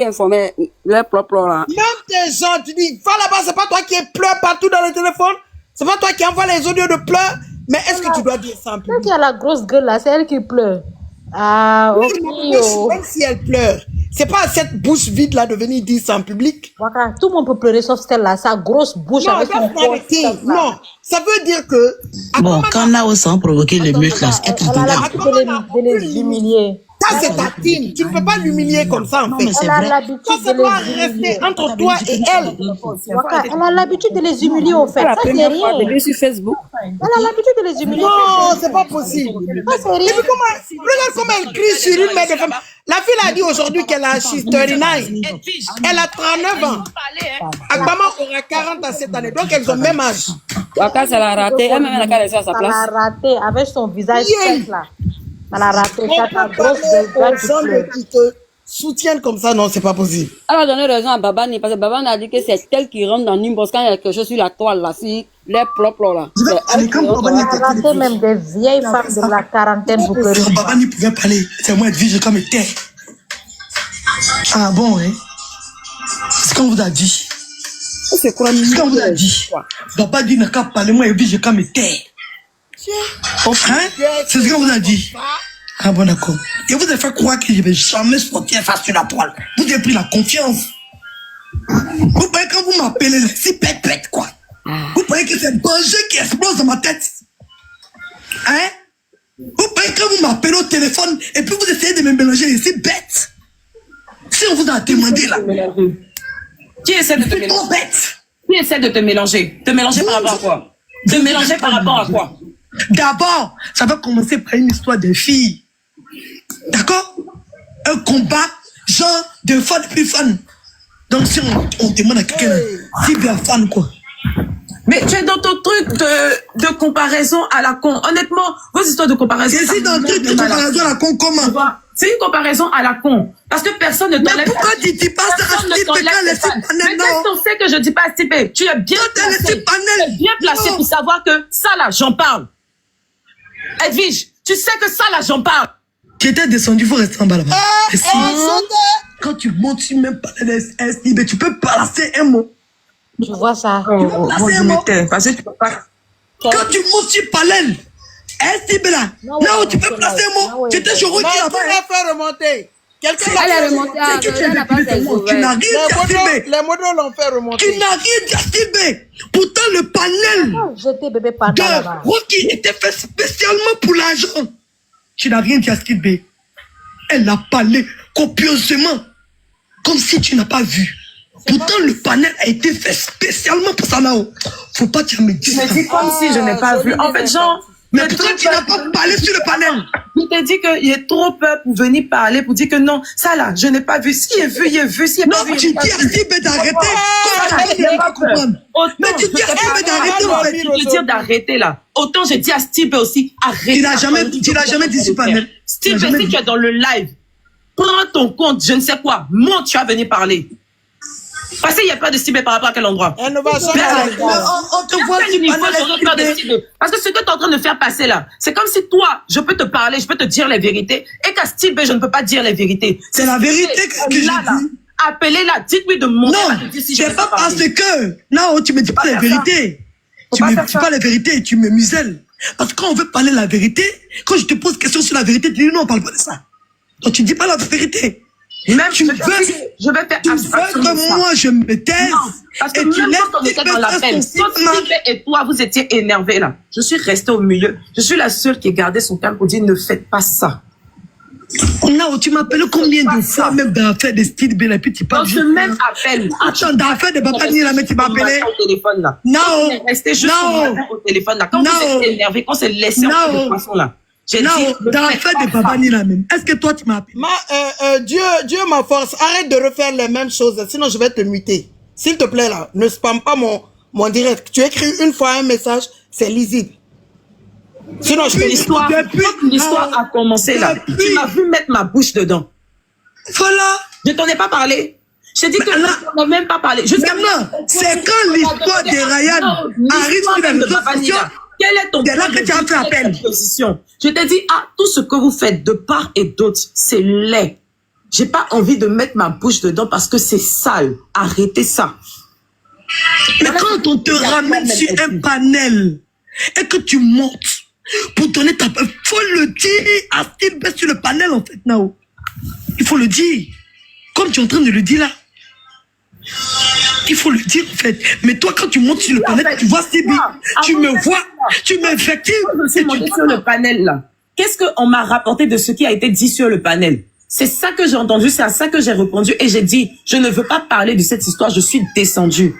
informer les propres là. Même tes gens, tu dis, va là-bas, c'est pas toi qui pleure partout dans le téléphone. C'est pas toi qui envoie les audios de pleurs. Mais est-ce que tu dois dire ça en public? Celle qui a la grosse gueule là, c'est elle qui pleure. Ah, Oui, ok. même si elle pleure, c'est pas cette bouche vide là de venir dire ça en public. Waka, tout le monde peut pleurer sauf celle là, sa grosse bouche Non, avec son corps. non, ça veut dire que. Bon, quand Nao sans provoquer les muscles, là, est Elle a l'habitude de les humilier. Ça, c'est ta team. Tu ne peux pas l'humilier comme ça, en fait. Elle a l'habitude Ça de doit les humilier. rester entre toi et elle. Waka, elle a l'habitude de les humilier au fait. Ça, c'est rien. Elle est sur Facebook. Elle a l'habitude de les humilier. Non, c'est pas possible. Ça, c'est Et rien. puis regarde comment elle crie sur une mère de femme. La fille a dit aujourd'hui qu'elle a 39. Elle a 39 ans. Agbama aura 40 à cette année. Donc elles ont même âge. Waka, ça l'a raté. Elle-même, elle a qu'à laisser à sa Elle place. a raté avec son visage sec là. Elle a raté. On Ça, peut ta pas grosse parler gueule. aux gens qui te soutiennent comme ça. Non, c'est pas possible. Elle a donné raison à Babani parce que Babani a dit que c'est elle qui rentre dans Nimbos quand il y a quelque chose sur la toile là, si les propres là. Je vais aller quand Babani Elle a raté même des vieilles femmes de la quarantaine pour pleurer. Quand Babani pouvait parler, c'est moi Edwige comme était. Ah bon, hein? C'est ce qu'on vous a dit. C'est quoi C'est ce qu'on vous a dit. Babani n'a qu'à parler, moi Edwige comme était. Hein? C'est ce qu'on vous a dit. Ah bon, d'accord. Et vous avez fait croire que je vais jamais sortir face sur la toile. Vous avez pris la confiance. Vous voyez quand vous m'appelez, c'est pète, quoi. Vous voyez que c'est un danger qui explose dans ma tête. Hein? Vous voyez quand vous m'appelez au téléphone et puis vous essayez de me mélanger, c'est bête. Si on vous a demandé là, Qui essaie de te c'est mélanger? trop bête. Qui essaie de te mélanger? Te mélanger par rapport à quoi? Te mélanger par rapport à quoi? D'abord, ça va commencer par une histoire de filles. D'accord? Un combat, genre de fan et plus fan. Donc si on demande à quelqu'un, si bien fan quoi. Mais tu es dans ton truc de comparaison à la con. Honnêtement, vos histoires de comparaison. Et si dans le truc de comparaison à la con, comment? C'est une comparaison à la con. Parce que personne ne t'enlève. Mais pourquoi tu dis pas ça à Steve Pécal et Steve Panel? Mais qu'est-ce qu'on sait que je dis pas à Steve? Tu es bien placé. Tu es bien placé pour savoir que ça là, j'en parle. Edwige, tu sais que ça là, j'en parle. Tu étais descendu, il faut rester en bas là-bas. Et si, quand tu montes sur même pas mais tu peux placer un mot. Tu vois ça? Tu peux placer un mot. Parce que tu peux pas. Quand tu montes sur Palel, STB là, non, tu peux placer un mot. Tu étais sur qui Non, tu là-bas. l'as fait remonter. Quelqu'un Elle l'a est fait remontée remonter. à elle n'a pas ses Tu n'as rien dit à STB. Les modos l'ont fait remonter. Tu n'as rien dit à STB. Pourtant, le panel Jeter bébé par de là-bas. Rocky était fait spécialement pour l'argent. Tu n'as rien dit à STB. Elle a parlé copieusement, comme si tu n'as pas vu. Pourtant, le panel a été fait spécialement pour ça là-haut. Faut pas que tu me dises Tu me ça. dis comme si je n'ai pas vu. En fait, genre. Mais pourquoi tu n'as pas parlé sur le panel? Je t'ai dit qu'il est trop peur pour venir parler, pour dire que non, ça là, je n'ai pas vu. S'il est vu, il est vu. S'il est pas Non, vu, tu dis à STB d'arrêter. Comme ça, tu ne pas comprendre. Mais tu dis à STB d'arrêter en fait. Je veux dire d'arrêter là. Autant j'ai dit à Steve aussi, arrête. Tu n'as jamais dit sur panel. Steve, si tu es dans le live, prends ton compte, je ne sais quoi, monte, tu vas venir parler. Parce qu'il n'y a pas de Steve par rapport à quel endroit. Elle ne va jamais aller. On te voit À quel sur niveau panel j'aurais peur de STB. Steve? Parce que ce que tu es en train de faire passer là, c'est comme si toi, je peux te parler, je peux te dire les vérités, et qu'à Steve, je ne peux pas dire les vérités. C'est la vérité que je dis. Appelez-la, dites-lui de monter. Non, elle va te dire si je c'est peux pas parce parler. que, non, tu me dis pas la vérité. Faut Tu pas me faire dis ça. pas la vérité, tu me muselles. Parce que quand on veut parler la vérité, quand je te pose question sur la vérité, tu dis non, on parle pas de ça. Donc tu dis pas la vérité. Même Tu je veux, vais faire tu veux abstraction de ça. que moi je me taise. Non, parce que et tu même laisses quand on était dans faire l'appel, son quand stigmate. Steve et toi, vous étiez énervés là. Je suis restée au milieu. Je suis la seule qui a gardé son calme pour dire ne faites pas ça. Non, tu m'appelles combien de fois même dans l'affaire de Steve Bell et puis tu Dans parles ce juste. même appel. Attends, dans l'affaire de Babani là, mais tu m'as appelé. Au téléphone là. Non. On est resté juste Non. au téléphone là. Quand Non. vous êtes énervé, quand c'est laissé Non. en de façon là. J'ai dit, Non, ne dans faites l'affaire pas de ça. Babani là même. Est-ce que toi tu m'as appelé? Dieu m'a force. Arrête de refaire les mêmes choses, sinon je vais te muter. S'il te plaît là, ne spam pas mon direct. Tu écris une fois un message, c'est lisible. Sinon je te L'histoire, quand l'histoire a commencé là, Depuis- tu m'as vu mettre ma bouche dedans. Voilà. Je t'en ai pas parlé. Je t'ai dit que Mais là- je n'en ai même pas parlé. Maintenant, c'est quand l'histoire de Ryan arrive sur les réseaux sociaux, quel est ton c'est là que tu as fait appel. position? Je t'ai dit, ah, tout ce que vous faites de part et d'autre, c'est laid. J'ai pas envie de mettre ma bouche dedans parce que c'est sale. Arrêtez ça. Mais quand on te ramène sur un panel et que tu montes pour donner ta... Il faut le dire à Steve baisse sur le panel en fait, Nao. Il faut le dire. Comme tu es en train de le dire là. Il faut le dire en fait. Mais toi quand tu montes sur le panel, tu vois Steve, tu me vois, tu m'invectives. Je suis montée sur le panel là. Qu'est-ce qu'on m'a rapporté de ce qui a été dit sur le panel? C'est ça que j'ai entendu, c'est à ça que j'ai répondu et j'ai dit, je ne veux pas parler de cette histoire, je suis descendue.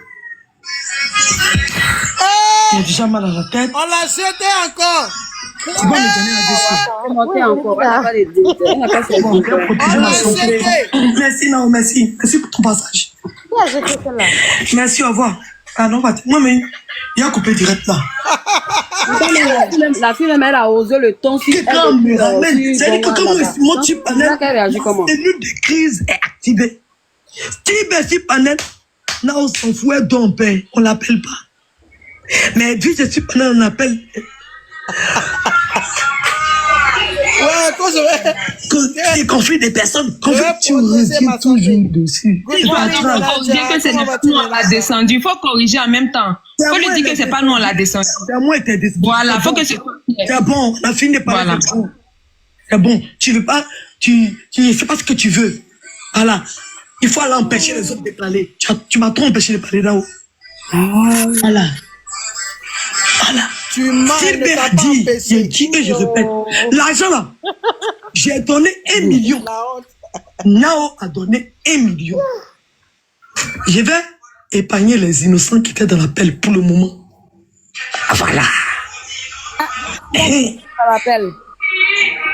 J'ai déjà mal à la tête. On l'a jeté encore. Tu vas me donner la décision. On va monter encore. On n'a pas les deux. On n'a pas fait Bon, je vais protéger ma santé. Merci, non, merci. Merci pour ton passage. Qui a jeté celle-là? Merci, au revoir. Ah non, moi, mais il y a coupé direct là. La fille, même, elle a osé le ton sur Quelqu'un me ramène. C'est-à-dire que quand mon type panel, elle réagit comment? cellule de crise est activée. Steve panel, là on s'en fout, elle dort en paix. On l'appelle pas. Mais vu que Steve panel, on appelle. Ouais, quand je vais... Quand il confie des personnes, quand Je vais tu protéger ma reviens toujours santé. dessus. Good Il faut morning, attendre Nadia. pour dire que c'est Comment nous, vas-tu, on l'a Nadia? descendu. Il faut corriger en même temps. Il faut lui dire que c'est pas nous, on l'a descendu. C'est à moi et t'es décidé. Voilà, faut que c'est... C'est bon, on a fini de parler Voilà. de tout. C'est bon, tu veux pas, tu sais pas ce que tu veux. Voilà. Il faut aller empêcher les autres de parler. Tu m'as trop empêché de parler là-haut. Voilà. Voilà. Tu m'as Si ne t'as a pas dit, j'ai empêché. dit et je répète, l'argent là, j'ai donné 1 million. La honte. Nao a donné 1 million. Je vais épargner les innocents qui étaient dans l'appel pour le moment. Voilà. Et Ça l'appelle.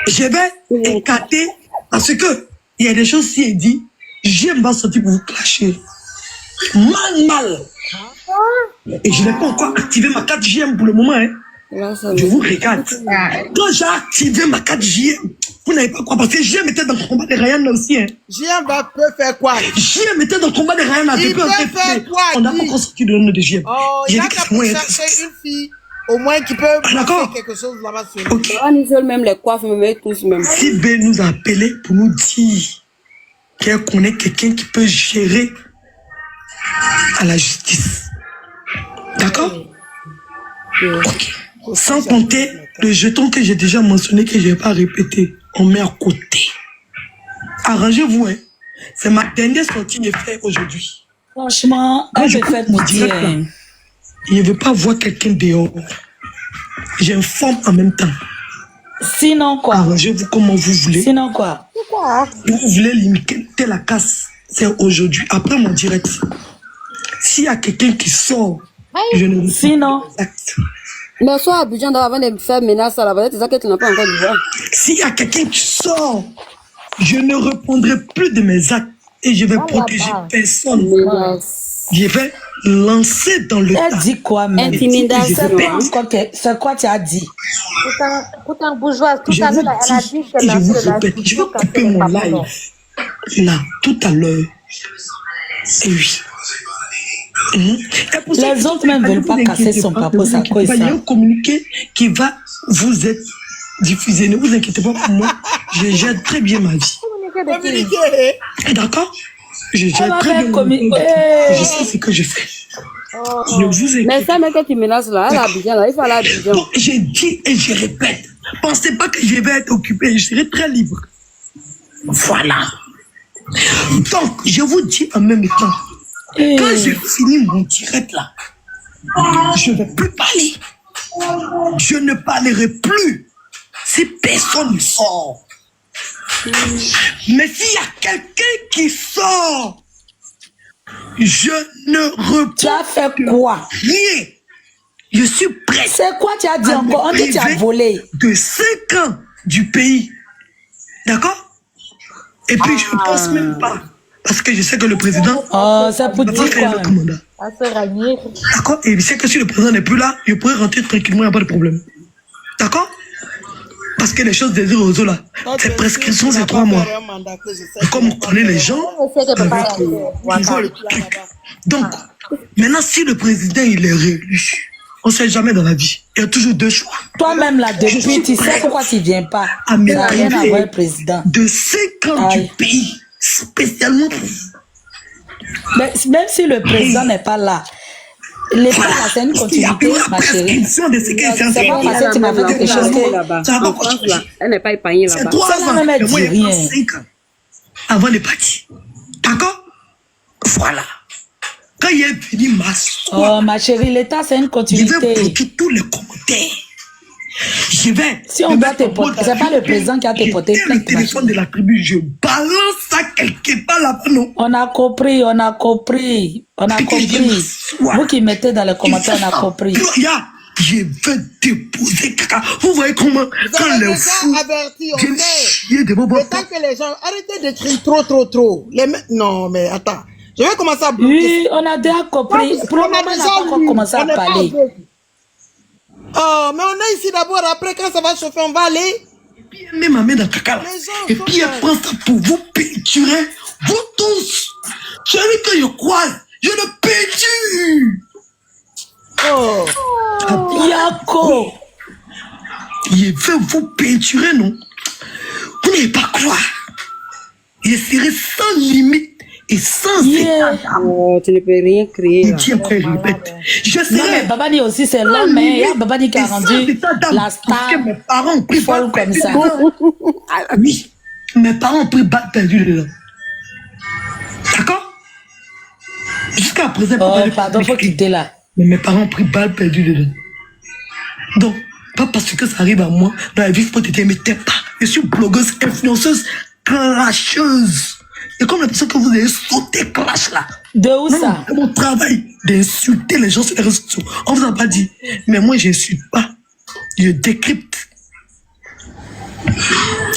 je vais écarter parce que il y a des choses qui est dit, j'aime pas sortir pour vous clasher. Mal. Et je n'ai pas encore activé ma carte JM pour le moment. Hein. Là, ça Je vous regarde. Quand j'ai activé ma carte JM, vous n'avez pas quoi. Parce que JM était dans le combat de Ryan là aussi. Hein. JM peut faire quoi? JM était dans le combat de Ryan là. Il Depuis peut un faire quoi, on n'a pas dis? encore sorti le nom de JM. Oh, il J'ai a dit que qu'à c'est moi. chercher une fille, au moins qui peut d'accord. faire quelque chose là-bas sur lui. Ok. On isole même les coiffes, même tous même. Si B nous a appelé pour nous dire qu'elle connaît quelqu'un qui peut gérer à la justice. D'accord? Ok. Sans compter le jeton que j'ai déjà mentionné, que je n'ai pas répété, on met à côté. Arrangez-vous, hein. C'est ma dernière sortie que j'ai faite aujourd'hui. Franchement, Quand elle je me fait coupe mon dire. direct, là, je ne veux pas voir quelqu'un dehors. J'informe en même temps. Sinon quoi? Arrangez-vous comment vous voulez. Sinon quoi? Vous voulez limiter la casse, c'est aujourd'hui, après mon direct. S'il y a quelqu'un qui sort, je ne Sinon. acte. Mais soit à Abidjan avant de faire menace à la valette, c'est ça que tu n'as pas encore dit. S'il y a quelqu'un qui sort, je ne répondrai plus de mes actes et je vais protéger personne. Menace. Je vais lancer dans le Elle tas. dit quoi même? Intimidation. C'est quoi tu as dit? Pourtant, bourgeoise, tout Je à vous l'heure, elle a dis dit et qu'elle je a vous fait la répète, je vais couper mon live là, tout à l'heure. Et oui. Et pour ça, Les autres même veulent pas casser son capot, ça cause ça. il y a un communiqué qui va vous être diffusé. Ne vous inquiétez pas pour moi. Je gère très bien ma vie. Communiquer. D'accord? Je gère très bien ma vie. Je sais ce que je fais. Ne vous Mais inquiétez ça, mec, que tu menaces là, à Abidjan, là, il faut aller à Abidjan. Donc, j'ai dit et je répète. Pensez pas que je vais être occupé. Je serai très libre. Voilà. Donc, je vous dis en même temps. Quand j'ai fini mon direct là, je ne vais plus parler. Je ne parlerai plus si personne ne sort. Mais s'il y a quelqu'un qui sort, je ne Tu as réponds fait quoi? rien. Je suis prêt C'est quoi tu as dit à encore? On me dit que tu as priver volé. de 5 ans du pays. D'accord? Et puis je ne pense même pas. Parce que je sais que le président Oh, c'est pour va dire faire quoi le même? mandat. à se ragner. D'accord? Et je sais que si le président n'est plus là, je pourrais rentrer tranquillement, il n'y a pas de problème. D'accord? Parce que les choses des réseaux là, c'est prescription, c'est 3 mois. Et comme on connaît les gens, Je sais que papa on voit le truc. Donc, maintenant, si le président il est réélu, on ne sait jamais dans la vie. Il y a toujours 2 choix. Toi-même là, Je depuis, suis tu sais prêt pourquoi tu viens pas. à me Ça n'a rien à priver voir le président. de 5 ans Aïe. du pays spécialement pour vous. Mais même si le président n'est pas là, l'État, là, c'est une Il y a continuité, une ma chérie. prescription de ce qui est C'est pas parce que tu m'as fait quelque chose que... Ça va pas changer. Elle n'est pas épargnée C'est là-bas. 3 Ça ans. ne me Mais moi, dit il y a rien. 5 ans avant de partir. D'accord? Voilà. Quand il est fini, m'asseoir. Oh, ma chérie, l'État, c'est une Je vais continuité. bloquer tous les commentaires. Je vais. Si on doit te porter, c'est pas le président qui a te porté Je plainte, le téléphone de la tribu, je balance ça quelque part là-bas, non? On a compris, on a compris, on a compris. Vous qui mettez dans les commentaires, on a compris. Regarde, je vais déposer caca. Vous voyez comment, Vous quand avez les déjà fous averti, on viennent sait. chier de vos Le temps que les gens... Arrêtez d'écrire trop. Non, mais attends. Je vais commencer à bloquer. Oui, on a déjà compris. Pour le moment, on n'a pas encore commencé à parler. Oh, mais on est ici d'abord. Après, quand ça va chauffer, on va aller. Puis elle met ma main dans le caca là. Les gens Et sont puis elle là. prend ça pour vous peinturer. Vous tous. Celui que je croise, je le peinture. Oh. Yako! Je vais vous peinturer, non? Vous n'allez pas croire. Je serai sans limite et sans Yeah. état. Oh, tu ne peux rien créer là. Dieu après, je répète. Je Non, mais serai Babani aussi, c'est l'homme, mais il y a Babani qui a rendu la star. Parce que mes parents ont pris folle balle comme perdue ça. dedans. Ah, oui, mes parents ont pris balle perdue dedans. D'accord? Jusqu'à présent, Oh, papa, pardon, faut quitter là. mais mes parents ont pris balle perdue dedans. Donc, pas parce que ça arrive à moi, dans la vie, faut t'aider, mais t'es pas. Je suis blogueuse, influenceuse, clasheuse. Et comme la personne que vous avez sauté clash là. De où Non, ça? c'est mon travail d'insulter les gens sur les réseaux sociaux. On vous a pas dit. Mais moi, j'insulte pas. Je décrypte.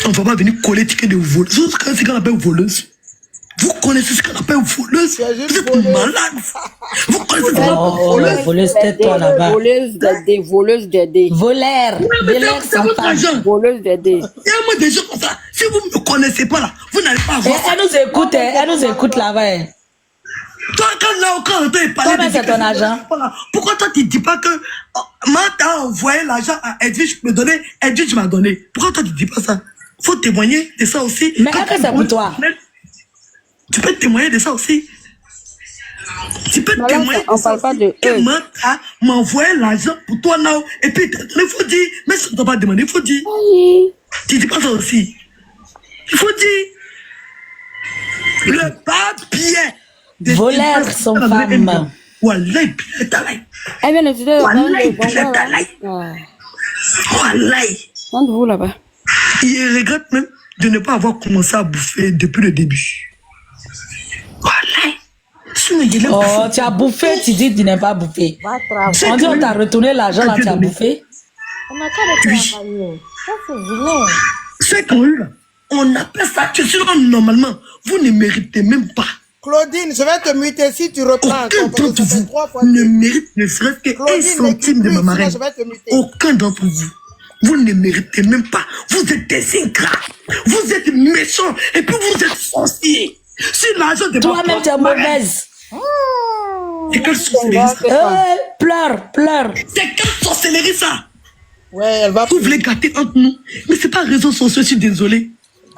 On va pas venir coller ticket de voleuse. Vous connaissez ce qu'on appelle voleuse? Vous connaissez ce qu'on appelle voleuse? C'est juste Vous êtes voleuse. malade. Vous connaissez ce qu'on appelle Oh, voleuse? voleuse, tais-toi là-bas. Voleuse d'aider. Voleur, Mais voleur c'est sans votre femme. argent. Voleuse d'aider. Il y a moi des gens comme ça. Si vous ne me connaissez pas là, vous n'allez pas Et avoir ça. elle nous écoute là-bas. hein. Toi, quand on t'a parlé Toi-même, c'est ton argent. Pourquoi toi, tu ne dis pas que moi, t'as envoyé l'argent à Edwige, me donner, Edwige m'a donné. Pourquoi toi, tu ne dis pas ça? Faut témoigner de ça aussi. Mais Quand est-ce que tu c'est pour toi? Tu peux témoigner de ça aussi. Tu peux Mais là, témoigner on de ça parle pas aussi. de Que eux. Mata m'a envoyé l'argent pour toi, là. Et puis, il faut dire, mais ça ne t'a pas demandé, il faut dire. Tu dis pas ça aussi. Il faut dire. Le papier. Voleur sans femme. Wallahi, puis talai. Elle vient de te dire. Wallahi, puis talai. Wallahi. Quand vous là-bas. Il regrette même de ne pas avoir commencé à bouffer depuis le début. Wallahi. Sinon, il est Oh, tu as bouffé, tu dis que tu n'as pas bouffé. Va travailler. On dit on t'a retourné l'argent là, tu as bouffé. On n'a qu'à le travailler. Ça, c'est vilain. C'est qu'on eu là. On appelle ça que sinon, normalement, vous ne méritez même pas. Claudine, je vais te muter si tu reprends. Aucun encore, parce que d'entre ça fait vous 3 fois ne que- mérite ne serait-ce qu'un Claudine, centime de n'écoute ma plus, marraine. sinon je vais te muter. Aucun d'entre vous. Vous ne méritez même pas. Vous êtes des ingrats. Vous êtes méchants. Et puis vous êtes sorciers. Si l'argent de Toi-même, tu es mauvaise. C'est quelle sorcellerie ça? Pleure. C'est quelle sorcellerie ça? Ouais, elle va Vous voulez gâter entre nous. Mais c'est pas réseaux sociaux, je suis désolé.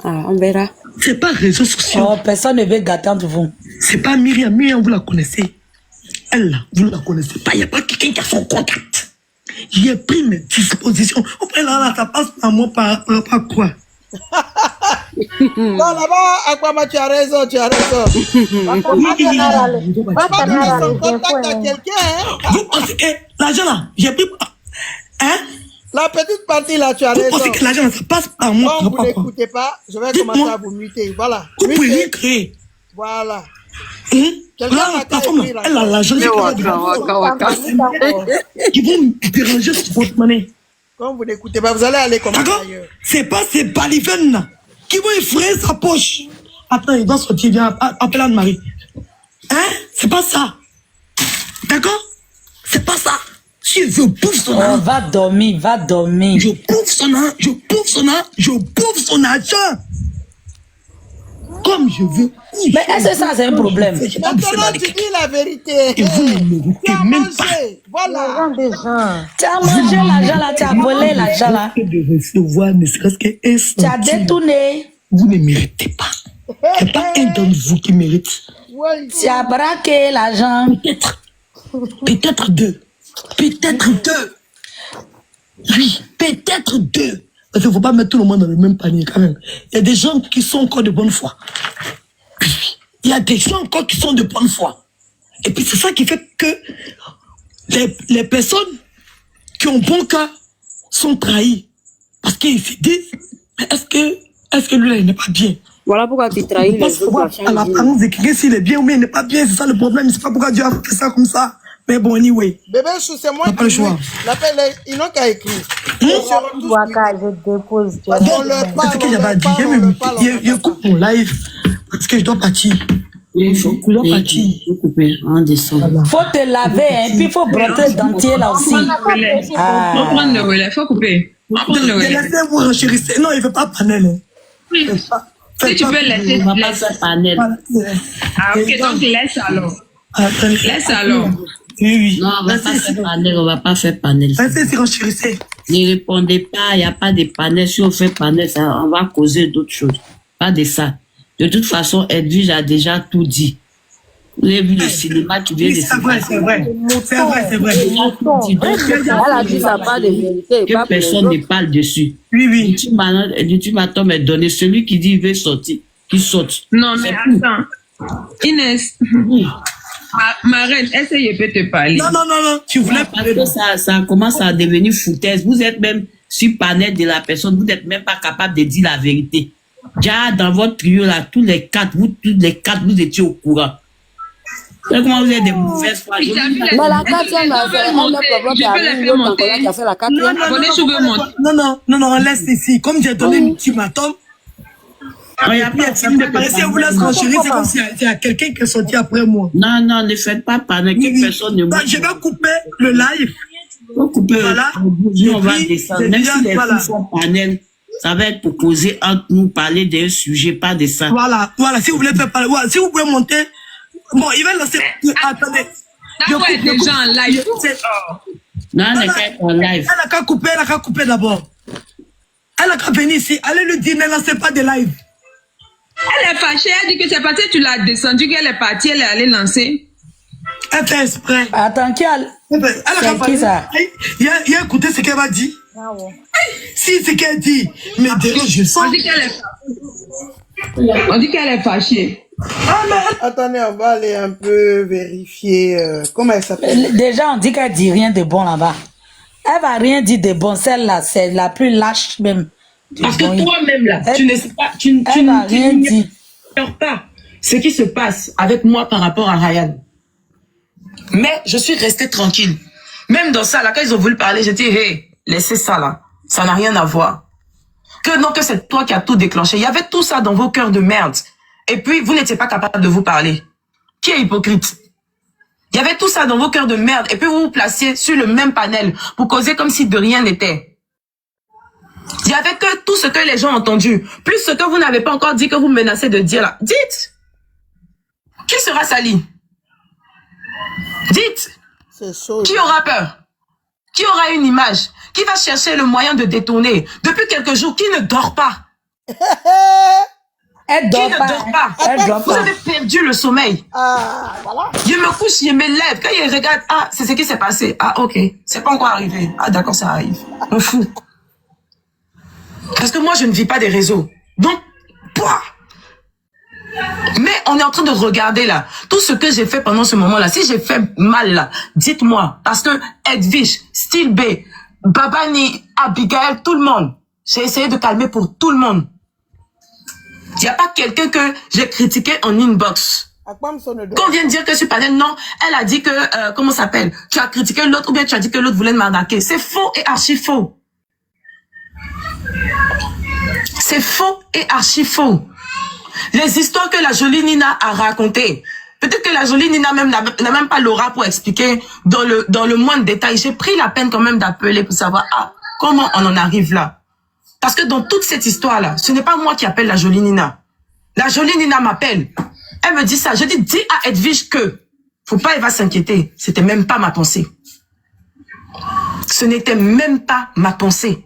Ah, on verra. C'est pas réseaux sociaux. Oh, personne ne veut gâter entre vous. C'est pas Myriam. Myriam, vous la connaissez. Elle, là, vous ne la connaissez pas. Il n'y a pas quelqu'un qui a son contact. J'ai pris mes dispositions. Après, là, ça passe par moi, par quoi? Non, là-bas, Aquama, tu as raison. Va pas donner son contact à quelqu'un, hein. Vous pensez que l'argent, là, j'ai pris... Hein? La petite partie, là, tu as Vous raison. pensez que l'argent, là, ça passe par moi, Quand par vous quoi? n'écoutez pas, je vais Dites-moi. commencer à vous muter. Voilà. Vous pouvez Mutez. rien créer. Voilà. Là, la femme, là, elle a l'argent, j'ai pas qui vont me déranger sur votre monnaie. Quand vous n'écoutez pas, vous allez aller comme D'accord? ailleurs. C'est pas ces balivennes là qui vont effrayer sa poche. Attends, il va sortir, viens, appelle Anne-Marie. Hein? C'est pas ça. D'accord? C'est pas ça. Si je bouffe son Oh, argent, va dormir. je bouffe son argent. Comme je veux. Mais est-ce que ça, c'est un problème? Je vais pas bouffer Maintenant, dans les tu cacs. dis la vérité. Et vous ne méritez Tu as même pas mangé. Voilà. L'argent des gens. Tu as mangé l'argent là, tu as volé l'argent là. de recevoir ne serait-ce qu'un Tu as centime. détourné. Vous ne méritez pas. Il n'y a pas un d'entre vous qui mérite. Tu as braqué l'argent. Peut-être deux. Peut-être deux. Oui, peut-être deux. Parce qu'il ne faut pas mettre tout le monde dans le même panier quand même. Il y a des gens qui sont encore de bonne foi. Il y a des gens encore qui sont de bonne foi. Et puis c'est ça qui fait que les personnes qui ont bon cas sont trahies. Parce qu'ils se disent, est-ce que lui, il n'est pas bien? Voilà pourquoi tu trahis les autres. À l'apparence de quelqu'un, s'il est bien ou bien il n'est pas bien, c'est ça le problème. C'est pas pourquoi Dieu a fait ça comme ça. Mais bon, anyway. Bébé Chou, c'est moi qui pas le choix. L'appel, ils n'ont qu'à écrire. Waka, je dépose. C'est ce que j'avais dit. Je coupe mon live parce que je dois partir. Il faut couper en décembre. Faut te laver, hein, puis il faut broter le dentier là aussi. Faut prendre le relais, faut couper. Faut prendre le relais. Laissez-vous renchérir. Non, il ne veut pas panel. Si tu peux laisser, on va pas faire panel. Ah, ok, donc laisse alors. Laisse alors. Oui. Non, on va pas faire panel, on va pas faire panel. Laissez-y renchérissez. Ne répondez pas, il n'y a pas de panel. Si on fait panel, ça, on va causer d'autres choses. Pas de ça. De toute façon, Edwige a déjà tout dit. Vous avez vu le cinéma, tu viens de c'est vrai. Elle a dit ça pas de vérité. Que personne ne parle dessus. Oui. Tu m'attends me donner celui qui dit il veut sortir, qui saute. Non, mais attends. Inès. Ma reine, est-ce que je peux te parler? Non. Tu voulais parler. Parce que ça commence à devenir foutaise. Vous êtes même sur panel de la personne, vous n'êtes même pas capable de dire la vérité. Déjà, dans votre trio, là, tous les quatre, vous étiez au courant. Comment vous êtes des mauvaises fois? Mais la quatrième, je peux la faire monter. Non, on laisse ici. Comme j'ai donné un ultimatum, si vous laisse renchérir, c'est comme s'il y a quelqu'un qui est sorti après moi. Non, ne faites pas paniquer, que personne ne bouge. Je vais couper le live. Voilà. On va descendre. Même si les filles sont panel, ça va être pour causer entre nous, parler d'un sujet, pas de ça. Voilà, si vous voulez faire parler, si vous pouvez monter, bon, il va lancer, attendez. D'accord, déjà en live. Non, elle n'est pas en live. Elle a qu'à couper d'abord. Elle a qu'à venir ici, allez lui dire, ne lancez pas de live. Elle est fâchée, elle dit que c'est parce que tu l'as descendu qu'elle est partie, elle est allée lancer. Elle fait exprès. Attends, c'est qui ça? Il a écouté ce qu'elle va dire. Si c'est qu'elle dit, mais derrière je sens. On dit qu'elle est fâchée. Attendez, on va aller un peu vérifier comment elle s'appelle. Déjà, on dit qu'elle dit rien de bon là-bas. Elle va rien dire de bon. Celle-là, c'est la plus lâche même. Parce que toi-même là, tu ne sais pas, tu n'ignores pas ce qui se passe avec moi par rapport à Ryan. Mais je suis restée tranquille. Même dans ça, là, quand ils ont voulu parler, j'ai dit, hey, laissez ça là. Ça n'a rien à voir. Que c'est toi qui as tout déclenché. Il y avait tout ça dans vos cœurs de merde. Et puis, vous n'étiez pas capable de vous parler. Qui est hypocrite? Il y avait tout ça dans vos cœurs de merde. Et puis, vous vous placiez sur le même panel pour causer comme si de rien n'était. Il y avait que tout ce que les gens ont entendu. Plus ce que vous n'avez pas encore dit que vous menacez de dire là. Dites. Qui sera sali? Dites. Qui aura peur? Qui aura une image? Qui va chercher le moyen de détourner? Depuis quelques jours, qui ne dort pas? Elle dort pas. Vous avez perdu le sommeil. Voilà. Je me couche, je me lève. Quand je regarde, c'est ce qui s'est passé. Ok, c'est pas encore arrivé. D'accord, ça arrive. On fout. Parce que moi, je ne vis pas des réseaux. Donc, mais on est en train de regarder là, tout ce que j'ai fait pendant ce moment-là. Si j'ai fait mal là, dites-moi. Parce que Edwige, Style B, Babani, Abigail, tout le monde. J'ai essayé de calmer pour tout le monde. Il n'y a pas quelqu'un que j'ai critiqué en inbox. Qu'on vient de dire que ce panel, non, elle a dit que, comment ça s'appelle? Tu as critiqué l'autre ou bien tu as dit que l'autre voulait m'arnaquer. C'est faux et archi faux. C'est faux et archi faux. Les histoires que la jolie Nina a racontées, peut-être que la jolie Nina même n'a même pas l'aura pour expliquer dans le moindre détail. J'ai pris la peine quand même d'appeler pour savoir comment on en arrive là. Parce que dans toute cette histoire-là, ce n'est pas moi qui appelle la jolie Nina. La jolie Nina m'appelle. Elle me dit ça. Je dis à Edwige que, faut pas, elle va s'inquiéter. C'était même pas ma pensée. Ce n'était même pas ma pensée.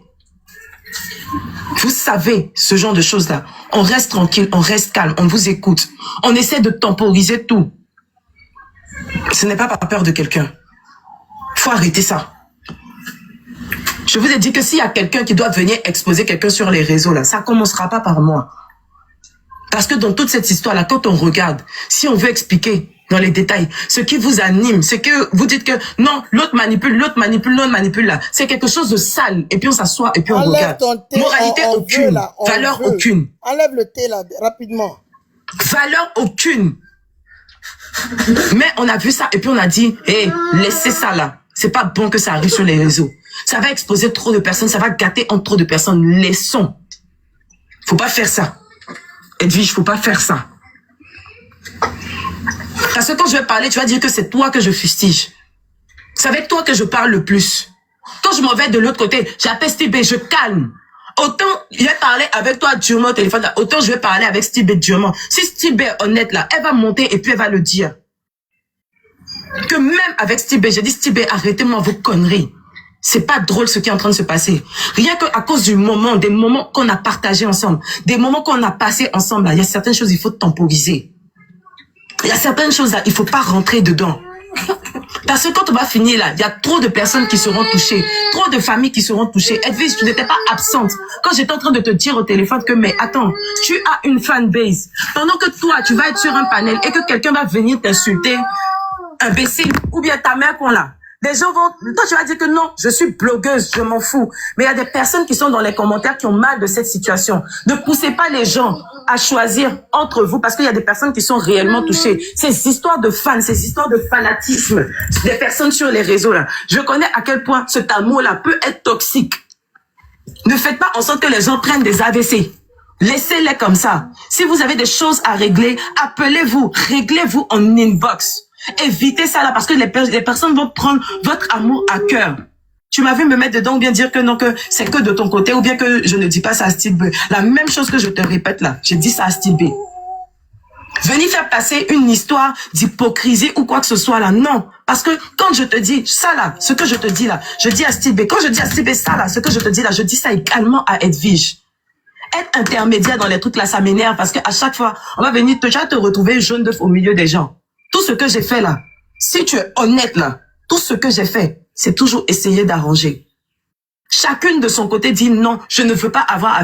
Vous savez ce genre de choses-là. On reste tranquille, on reste calme, on vous écoute. On essaie de temporiser tout. Ce n'est pas par peur de quelqu'un. Il faut arrêter ça. Je vous ai dit que s'il y a quelqu'un qui doit venir exposer quelqu'un sur les réseaux, là, ça ne commencera pas par moi. Parce que dans toute cette histoire-là, quand on regarde, si on veut expliquer dans les détails, ce qui vous anime, c'est que vous dites que non, l'autre manipule, là. C'est quelque chose de sale. Et puis on s'assoit et puis on Enlève regarde. ton thé, Moralité on aucune. veut, là, on Valeur veut. aucune. Enlève le thé là, rapidement. Valeur aucune. Mais on a vu ça et puis on a dit, hé, laissez ça là. C'est pas bon que ça arrive sur les réseaux. Ça va exposer trop de personnes, ça va gâter entre trop de personnes. Laissons. Faut pas faire ça. Edwige, faut pas faire ça. Parce que quand je vais parler, tu vas dire que c'est toi que je fustige. C'est avec toi que je parle le plus. Quand je m'en vais de l'autre côté, j'appelle Steve B, je calme. Autant je vais parler avec toi durement au téléphone, là, autant je vais parler avec Steve B durement. Si Steve B est honnête là, elle va monter et puis elle va le dire. Que même avec Steve B, j'ai dit Steve B, arrêtez-moi vos conneries. C'est pas drôle ce qui est en train de se passer. Rien qu'à cause du moment, des moments qu'on a partagés ensemble, des moments qu'on a passés ensemble, là, il y a certaines choses, il faut temporiser. Il y a certaines choses là, il faut pas rentrer dedans. Parce que quand on va finir là, il y a trop de personnes qui seront touchées, trop de familles qui seront touchées. Edwige, tu n'étais pas absente quand j'étais en train de te dire au téléphone que, mais attends, tu as une fanbase. Pendant que toi, tu vas être sur un panel et que quelqu'un va venir t'insulter, imbécile, ou bien ta mère qu'on l'a. Les gens vont, toi tu vas dire que non, je suis blogueuse, je m'en fous. Mais il y a des personnes qui sont dans les commentaires qui ont mal de cette situation. Ne poussez pas les gens à choisir entre vous parce qu'il y a des personnes qui sont réellement touchées. Ces histoires de fans, ces histoires de fanatisme des personnes sur les réseaux là. Je connais à quel point cet amour-là peut être toxique. Ne faites pas en sorte que les gens prennent des AVC. Laissez-les comme ça. Si vous avez des choses à régler, appelez-vous, réglez-vous en inbox. Évitez ça là parce que les personnes vont prendre votre amour à cœur. Tu m'as vu me mettre dedans ou bien dire que non, que c'est que de ton côté ou bien que je ne dis pas ça à Steve B. La même chose que je te répète là, j'ai dit ça à Steve B. Venir faire passer une histoire d'hypocrisie ou quoi que ce soit là, non. Parce que quand je te dis ça là, ce que je te dis là, je dis à Steve B. Quand je dis à Steve B ça là, ce que je te dis là, je dis ça également à Edwige. Être intermédiaire dans les trucs là, ça m'énerve parce qu'à chaque fois, on va venir te retrouver jaune d'œuf au milieu des gens. Tout ce que j'ai fait là, si tu es honnête là, tout ce que j'ai fait, c'est toujours essayer d'arranger. Chacune de son côté dit non, je ne veux pas avoir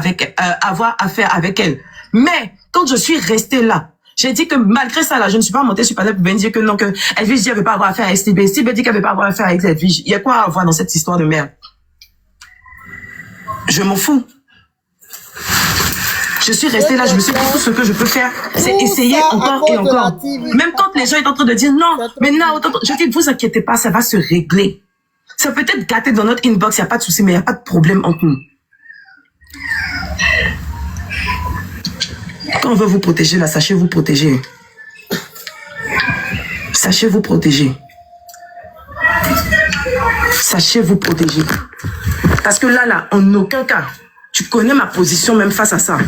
affaire avec elle. Mais quand je suis restée là, j'ai dit que malgré ça là, je ne suis pas montée sur panel pour venir dire que non, que Edwige dit qu'elle veut pas avoir affaire avec Steve B. Steve B dit qu'elle veut pas avoir affaire avec Edwige. Il y a quoi à voir dans cette histoire de merde? Je m'en fous. Je suis restée là, je me suis dit tout ce que je peux faire, c'est essayer encore et encore. Même quand les gens sont en train de dire non, mais non, je dis, vous inquiétez pas, ça va se régler. Ça peut être gâté dans notre inbox, il n'y a pas de souci, mais il n'y a pas de problème entre nous. Quand on veut vous protéger, là, sachez vous protéger. Sachez vous protéger. Sachez vous protéger. Parce que là, en aucun cas, tu connais ma position même face à ça.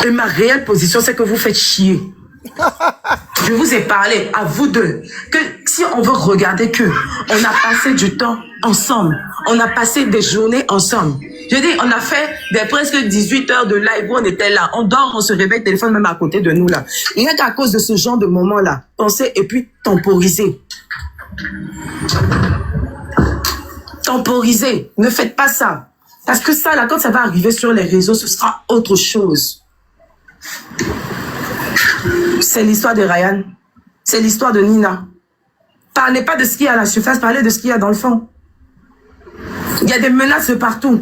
Et ma réelle position, c'est que vous faites chier. Je vous ai parlé, à vous deux, que si on veut regarder que on a passé du temps ensemble, on a passé des journées ensemble. Je dis, on a fait presque 18 heures de live où on était là. On dort, on se réveille, téléphone même à côté de nous là. Rien qu'à cause de ce genre de moment-là, pensez et puis temporiser. Temporiser. Ne faites pas ça. Parce que ça, là, quand ça va arriver sur les réseaux, ce sera autre chose. C'est l'histoire de Ryan. C'est l'histoire de Nina. Parlez pas de ce qu'il y a à la surface, parlez de ce qu'il y a dans le fond. Il y a des menaces de partout.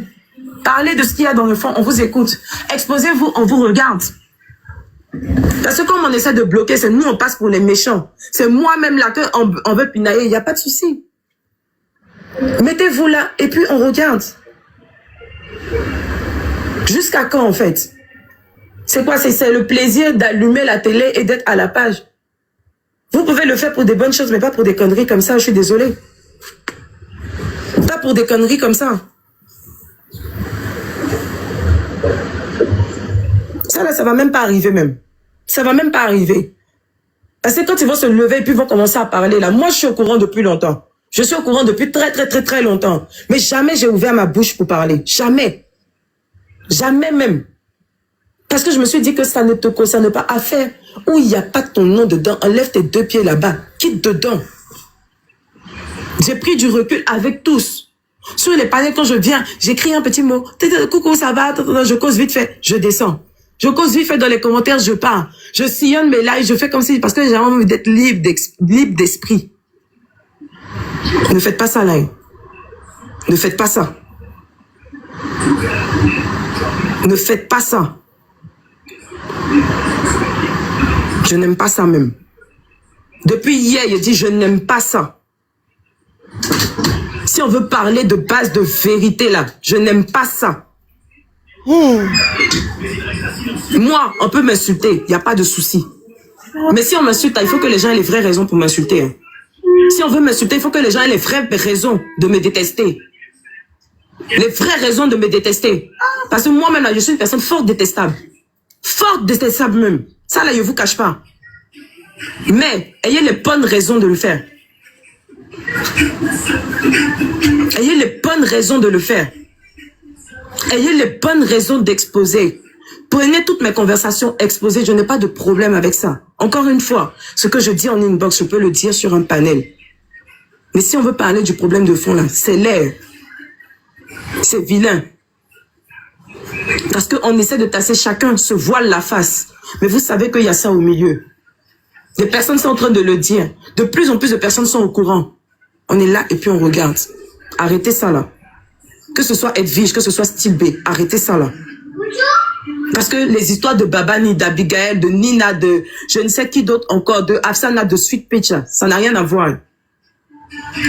Parlez de ce qu'il y a dans le fond, on vous écoute. Exposez-vous, on vous regarde. Parce que comme on essaie de bloquer, c'est nous, on passe pour les méchants. C'est moi-même là qu'on veut pinailler, il n'y a pas de souci. Mettez-vous là et puis on regarde. Jusqu'à quand en fait? C'est quoi? C'est le plaisir d'allumer la télé et d'être à la page. Vous pouvez le faire pour des bonnes choses, mais pas pour des conneries comme ça, je suis désolée. Pas pour des conneries comme ça. Ça là, ça va même pas arriver même. Ça va même pas arriver. Parce que quand ils vont se lever et puis vont commencer à parler là, moi je suis au courant depuis longtemps. Je suis au courant depuis très longtemps. Mais jamais j'ai ouvert ma bouche pour parler. Jamais. Jamais même. Parce que je me suis dit que ça ne te concerne pas. Affaire où il n'y a pas ton nom dedans, enlève tes 2 pieds là-bas. Quitte dedans. J'ai pris du recul avec tous. Sur les panels, quand je viens, j'écris un petit mot. Coucou, ça va? Je cause vite fait. Je descends. Je cause vite fait dans les commentaires, je pars. Je sillonne mes lives, je fais comme si... Parce que j'ai envie d'être libre d'esprit. Ne faites pas ça, là. Ne faites pas ça. Ne faites pas ça. Je n'aime pas ça même. Depuis hier, il dit je n'aime pas ça. Si on veut parler de base de vérité là, je n'aime pas ça. Moi, on peut m'insulter, il n'y a pas de souci. Mais si on m'insulte, il faut que les gens aient les vraies raisons pour m'insulter. Hein. Si on veut m'insulter, il faut que les gens aient les vraies raisons de me détester. Les vraies raisons de me détester. Parce que moi-même, là, je suis une personne fort détestable. Fort détestable même. Ça, là, je ne vous cache pas. Mais, ayez les bonnes raisons de le faire. Ayez les bonnes raisons de le faire. Ayez les bonnes raisons d'exposer. Prenez toutes mes conversations exposées, je n'ai pas de problème avec ça. Encore une fois, ce que je dis en inbox, je peux le dire sur un panel. Mais si on veut parler du problème de fond là, c'est l'air. C'est vilain. Parce qu'on essaie de tasser, chacun se voile la face. Mais vous savez qu'il y a ça au milieu. Des personnes sont en train de le dire. De plus en plus de personnes sont au courant. On est là et puis on regarde. Arrêtez ça là. Que ce soit Edwige, que ce soit Style B, arrêtez ça là. Parce que les histoires de Babani, d'Abigail, de Nina, de je ne sais qui d'autre encore, de Afsana, de Sweet Peach, ça n'a rien à voir.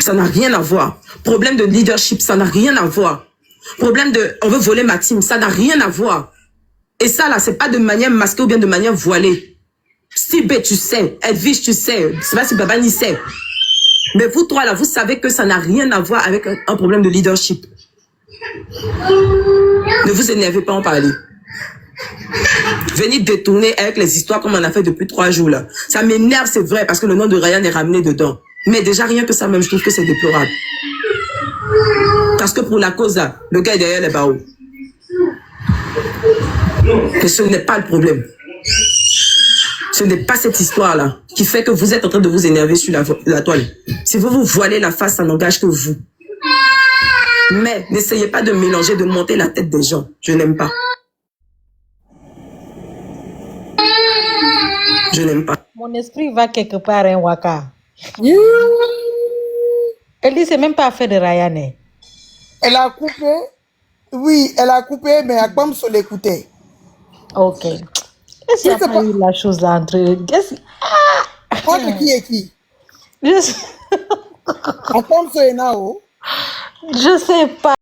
Ça n'a rien à voir. Problème de leadership, ça n'a rien à voir. Problème de on veut voler ma team, ça n'a rien à voir. Et ça là, c'est pas de manière masquée ou bien de manière voilée. Style B, tu sais. Edwige, tu sais. C'est pas si Babani sait. Mais vous trois là, vous savez que ça n'a rien à voir avec un problème de leadership. Ne vous énervez pas en parler. Venez détourner avec les histoires comme on a fait depuis 3 jours là. Ça m'énerve, c'est vrai, parce que le nom de Ryan est ramené dedans. Mais déjà rien que ça même, je trouve que c'est déplorable. Parce que pour la cause là, le gars est derrière les barreaux. Et ce n'est pas le problème. Ce n'est pas cette histoire-là qui fait que vous êtes en train de vous énerver sur la toile. Si vous vous voilez la face, ça n'engage que vous. Mais n'essayez pas de mélanger, de monter la tête des gens. Je n'aime pas. Je n'aime pas. Mon esprit va quelque part, hein, Waka. Elle dit c'est même pas affaire de Ryan. Elle a coupé. Oui, elle a coupé, mais Akbam se l'écoutait. Ok. Est-ce qu'il n'y a pas eu la chose là entre eux? Entre qui et qui? Je Akbam se est là, oh. sais pas.